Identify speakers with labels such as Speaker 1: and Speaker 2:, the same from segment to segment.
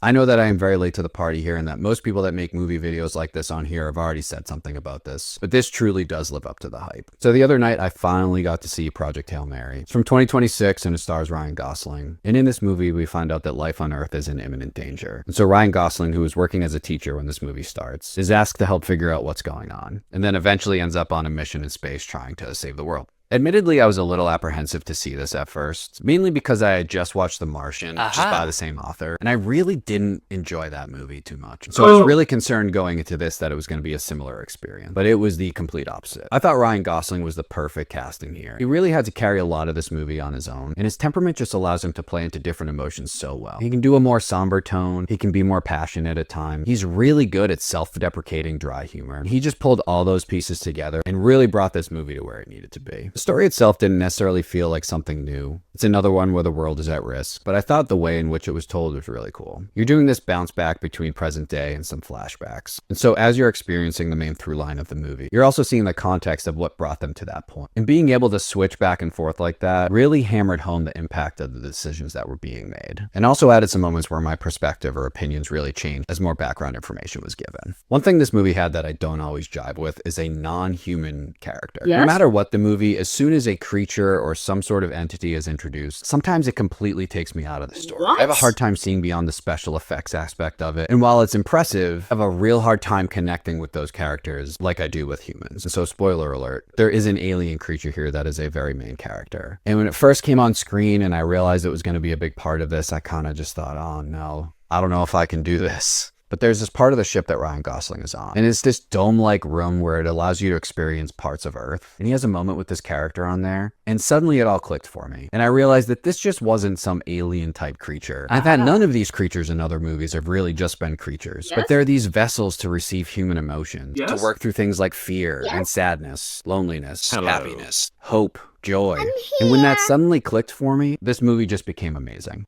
Speaker 1: I know that I am very late to the party here and that most people that make movie videos like this on here have already said something about this, but this truly does live up to the hype. So the other night, I finally got to see Project Hail Mary. It's from 2026 and it stars Ryan Gosling. And in this movie, we find out that life on Earth is in imminent danger. And so Ryan Gosling, who is working as a teacher when this movie starts, is asked to help figure out what's going on, and then eventually ends up on a mission in space trying to save the world. Admittedly, I was a little apprehensive to see this at first, mainly because I had just watched The Martian, just by the same author, and I really didn't enjoy that movie too much. So I was really concerned going into this that it was going to be a similar experience, but it was the complete opposite. I thought Ryan Gosling was the perfect casting here. He really had to carry a lot of this movie on his own, and his temperament just allows him to play into different emotions so well. He can do a more somber tone, he can be more passionate at times. He's really good at self-deprecating dry humor. He just pulled all those pieces together and really brought this movie to where it needed to be. The story itself didn't necessarily feel like something new. It's another one where the world is at risk, but I thought the way in which it was told was really cool. You're doing this bounce back between present day and some flashbacks. And so as you're experiencing the main through line of the movie, you're also seeing the context of what brought them to that point. And being able to switch back and forth like that really hammered home the impact of the decisions that were being made. And also added some moments where my perspective or opinions really changed as more background information was given. One thing this movie had that I don't always jive with is a non-human character. No matter what the movie, as soon as a creature or some sort of entity is introduced, sometimes it completely takes me out of the story. I have a hard time seeing beyond the special effects aspect of it. And while it's impressive, I have a real hard time connecting with those characters like I do with humans. And so spoiler alert, there is an alien creature here that is a very main character. And when it first came on screen and I realized it was going to be a big part of this, I kind of just thought, oh no, I don't know if I can do this. But there's this part of the ship that Ryan Gosling is on. And it's this dome-like room where it allows you to experience parts of Earth. And he has a moment with this character on there. And suddenly it all clicked for me. And I realized that this just wasn't some alien-type creature. I've had none of these creatures in other movies have really just been creatures. But they're these vessels to receive human emotions. To work through things like fear and sadness, loneliness, happiness, hope, joy. And when that suddenly clicked for me, this movie just became amazing.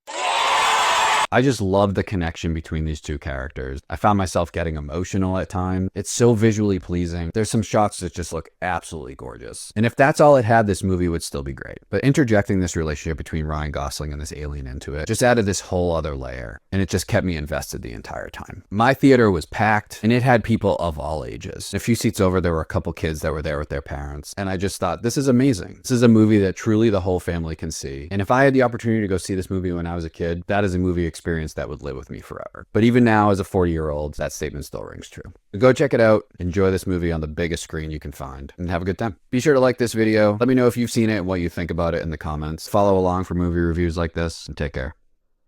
Speaker 1: I just love the connection between these two characters. I found myself getting emotional at times. It's so visually pleasing. There's some shots that just look absolutely gorgeous. And if that's all it had, this movie would still be great. But interjecting this relationship between Ryan Gosling and this alien into it just added this whole other layer. And it just kept me invested the entire time. My theater was packed and it had people of all ages. A few seats over, there were a couple kids that were there with their parents. And I just thought, this is amazing. This is a movie that truly the whole family can see. And if I had the opportunity to go see this movie when I was a kid, that is a movie experience that would live with me forever. But even now, as a 40-year-old, that statement still rings true. Go check it out, enjoy this movie on the biggest screen you can find, and have a good time. Be sure to like this video. Let me know if you've seen it and what you think about it in the comments. Follow along for movie reviews like this, and take care.